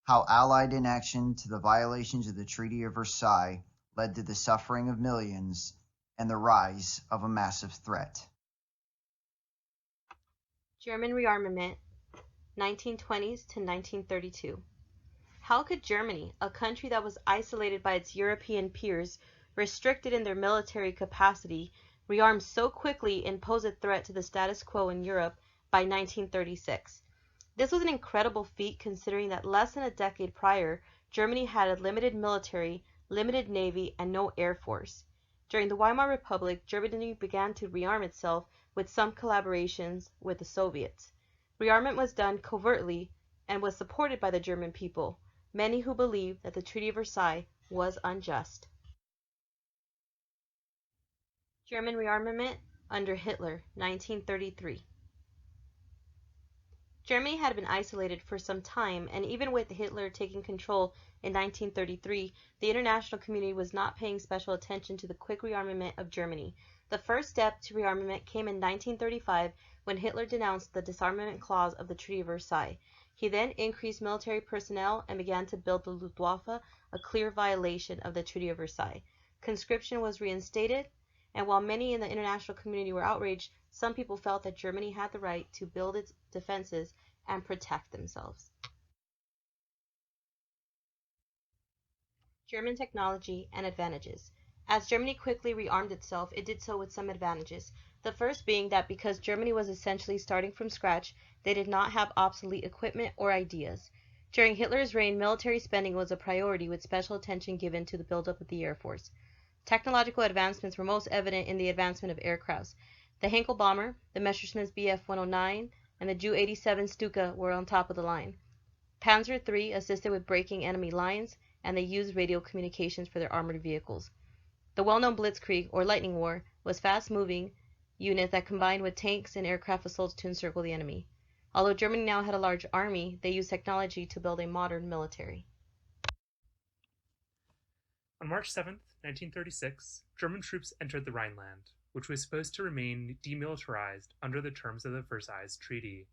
How Allied inaction to the violations of the Treaty of Versailles led to the suffering of millions and the rise of a massive threat. German rearmament, 1920s to 1932. How could Germany, a country that was isolated by its European peers, restricted in their military capacity, rearm so quickly and pose a threat to the status quo in Europe by 1936? This was an incredible feat considering that less than a decade prior, Germany had a limited military, limited navy, and no air force. During the Weimar Republic, Germany began to rearm itself with some collaborations with the Soviets. Rearmament was done covertly and was supported by the German people, many who believed that the Treaty of Versailles was unjust. German rearmament under Hitler, 1933. Germany had been isolated for some time, and even with Hitler taking control in 1933, the international community was not paying special attention to the quick rearmament of Germany. The first step to rearmament came in 1935 when Hitler denounced the disarmament clause of the Treaty of Versailles. He then increased military personnel and began to build the Luftwaffe, a clear violation of the Treaty of Versailles. Conscription was reinstated, and while many in the international community were outraged, some people felt that Germany had the right to build its defenses and protect themselves. German technology and advantages. As Germany quickly rearmed itself, it did so with some advantages. The first being that because Germany was essentially starting from scratch, they did not have obsolete equipment or ideas. During Hitler's reign, military spending was a priority with special attention given to the buildup of the Air Force. Technological advancements were most evident in the advancement of aircrafts. The Henkel bomber, the Messerschmitt Bf-109, and the Ju-87 Stuka were on top of the line. Panzer III assisted with breaking enemy lines, and they used radio communications for their armored vehicles. The well-known Blitzkrieg, or Lightning War, was fast-moving unit that combined with tanks and aircraft assaults to encircle the enemy. Although Germany now had a large army, they used technology to build a modern military. On March 7, 1936, German troops entered the Rhineland, which was supposed to remain demilitarized under the terms of the Versailles Treaty.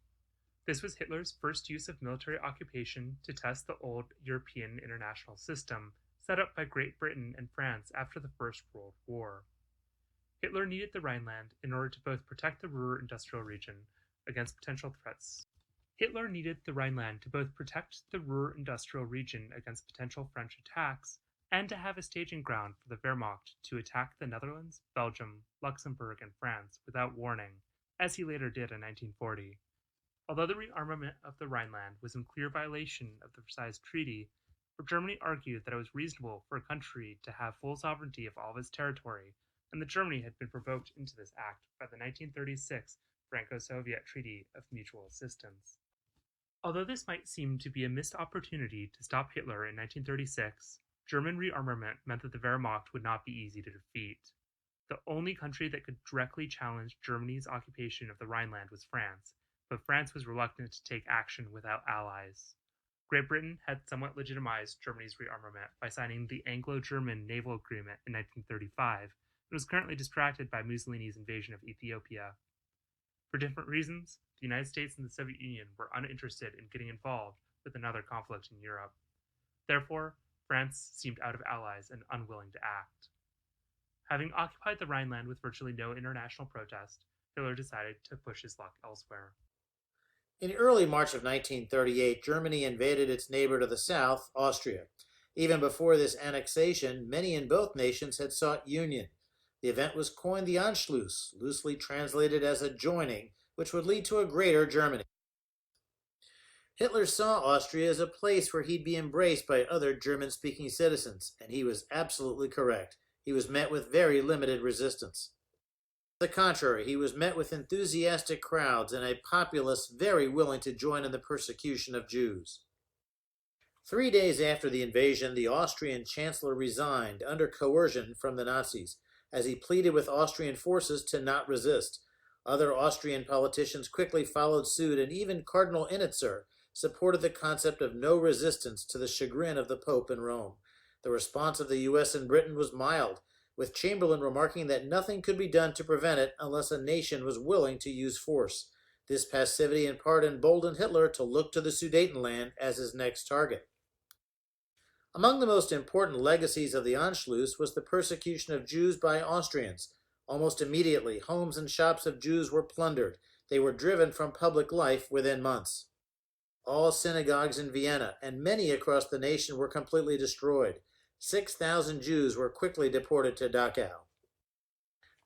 This was Hitler's first use of military occupation to test the old European international system set up by Great Britain and France after the First World War. Hitler needed the Rhineland in order to both protect the Ruhr industrial region against potential threats. French attacks, and to have a staging ground for the Wehrmacht to attack the Netherlands, Belgium, Luxembourg, and France without warning, as he later did in 1940. Although the rearmament of the Rhineland was in clear violation of the Versailles Treaty, Germany argued that it was reasonable for a country to have full sovereignty of all of its territory, and that Germany had been provoked into this act by the 1936 Franco-Soviet Treaty of Mutual Assistance. Although this might seem to be a missed opportunity to stop Hitler in 1936, German rearmament meant that the Wehrmacht would not be easy to defeat. The only country that could directly challenge Germany's occupation of the Rhineland was France, but France was reluctant to take action without allies. Great Britain had somewhat legitimized Germany's rearmament by signing the Anglo-German Naval Agreement in 1935, and was currently distracted by Mussolini's invasion of Ethiopia. For different reasons, the United States and the Soviet Union were uninterested in getting involved with another conflict in Europe. Therefore, France seemed out of allies and unwilling to act. Having occupied the Rhineland with virtually no international protest, Hitler decided to push his luck elsewhere. In early March of 1938, Germany invaded its neighbor to the south, Austria. Even before this annexation, many in both nations had sought union. The event was coined the Anschluss, loosely translated as a joining, which would lead to a greater Germany. Hitler saw Austria as a place where he'd be embraced by other German-speaking citizens, and he was absolutely correct. He was met with very limited resistance. On the contrary, he was met with enthusiastic crowds and a populace very willing to join in the persecution of Jews. 3 days after the invasion, the Austrian chancellor resigned under coercion from the Nazis, as he pleaded with Austrian forces to not resist. Other Austrian politicians quickly followed suit, and even Cardinal Innitzer supported the concept of no resistance to the chagrin of the Pope in Rome. The response of the U.S. and Britain was mild, with Chamberlain remarking that nothing could be done to prevent it unless a nation was willing to use force. This passivity in part emboldened Hitler to look to the Sudetenland as his next target. Among the most important legacies of the Anschluss was the persecution of Jews by Austrians. Almost immediately, homes and shops of Jews were plundered. They were driven from public life within months. All synagogues in Vienna and many across the nation were completely destroyed. 6,000 Jews were quickly deported to Dachau.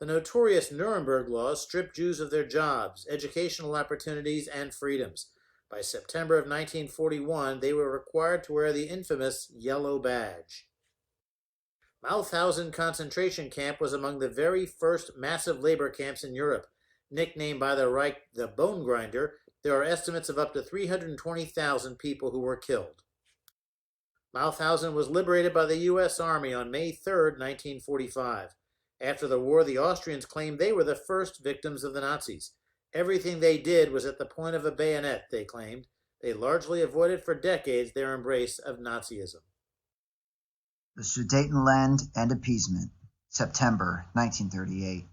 The notorious Nuremberg laws stripped Jews of their jobs, educational opportunities, and freedoms. By September of 1941, they were required to wear the infamous Yellow Badge. Mauthausen concentration camp was among the very first massive labor camps in Europe. Nicknamed by the Reich the Bone Grinder, there are estimates of up to 320,000 people who were killed. Mauthausen was liberated by the U.S. Army on May 3, 1945. After the war, the Austrians claimed they were the first victims of the Nazis. Everything they did was at the point of a bayonet, they claimed. They largely avoided for decades their embrace of Nazism. The Sudetenland and Appeasement, September 1938.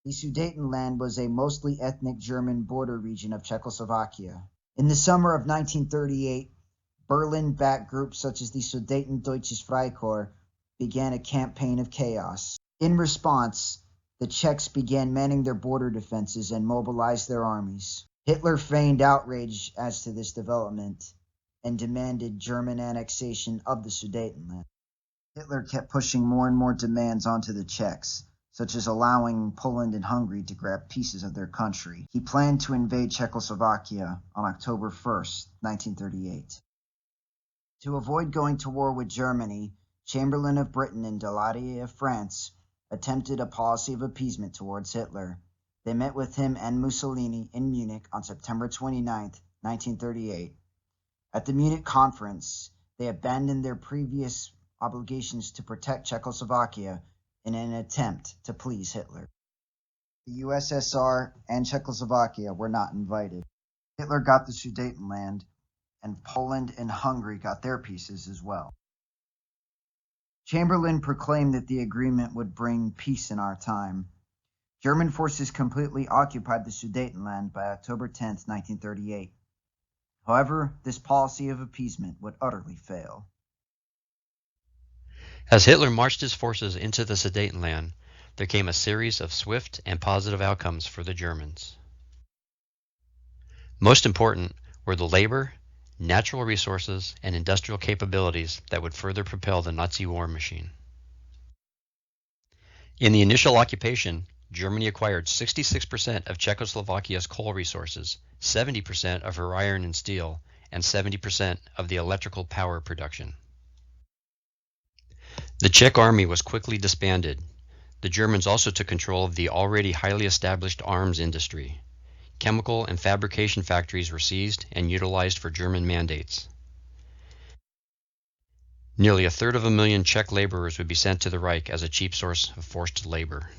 The Sudetenland was a mostly ethnic German border region of Czechoslovakia. In the summer of 1938, Berlin-backed groups such as the Sudetendeutsches Freikorps began a campaign of chaos. In response, the Czechs began manning their border defenses and mobilized their armies. Hitler feigned outrage as to this development and demanded German annexation of the Sudetenland. Hitler kept pushing more and more demands onto the Czechs, such as allowing Poland and Hungary to grab pieces of their country. He planned to invade Czechoslovakia on October 1st, 1938. To avoid going to war with Germany, Chamberlain of Britain and Daladier of France attempted a policy of appeasement towards Hitler. They met with him and Mussolini in Munich on September 29, 1938. At the Munich conference, they abandoned their previous obligations to protect Czechoslovakia in an attempt to please Hitler. The USSR and Czechoslovakia were not invited. Hitler got the Sudetenland, and Poland and Hungary got their pieces as well. Chamberlain proclaimed that the agreement would bring peace in our time. German forces completely occupied the Sudetenland by October 10, 1938. However, this policy of appeasement would utterly fail. As Hitler marched his forces into the Sudetenland, there came a series of swift and positive outcomes for the Germans. Most important were the labor, natural resources, and industrial capabilities that would further propel the Nazi war machine. In the initial occupation, Germany acquired 66% of Czechoslovakia's coal resources, 70% of her iron and steel, and 70% of the electrical power production. The Czech army was quickly disbanded. The Germans also took control of the already highly established arms industry. Chemical and fabrication factories were seized and utilized for German mandates. Nearly 1/3 Czech laborers would be sent to the Reich as a cheap source of forced labor.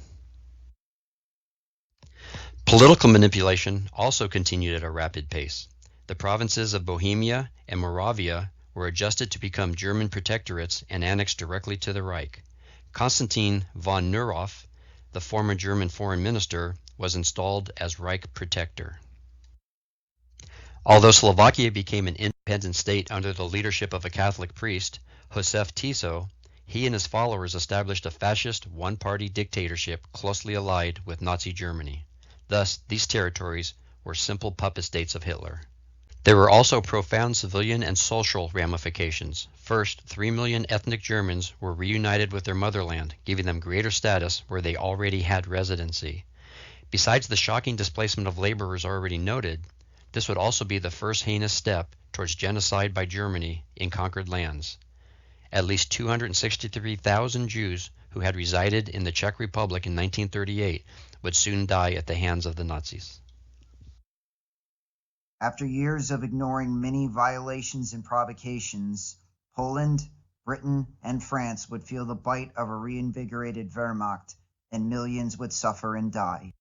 Political manipulation also continued at a rapid pace. The provinces of Bohemia and Moravia were adjusted to become German protectorates and annexed directly to the Reich. Konstantin von Neurath, the former German foreign minister, was installed as Reich protector. Although Slovakia became an independent state under the leadership of a Catholic priest, Josef Tiso, he and his followers established a fascist one-party dictatorship closely allied with Nazi Germany. Thus, these territories were simple puppet states of Hitler. There were also profound civilian and social ramifications. First, 3 million ethnic Germans were reunited with their motherland, giving them greater status where they already had residency. Besides the shocking displacement of laborers already noted, this would also be the first heinous step towards genocide by Germany in conquered lands. At least 263,000 Jews who had resided in the Czech Republic in 1938 would soon die at the hands of the Nazis. After years of ignoring many violations and provocations, Poland, Britain, and France would feel the bite of a reinvigorated Wehrmacht, and millions would suffer and die.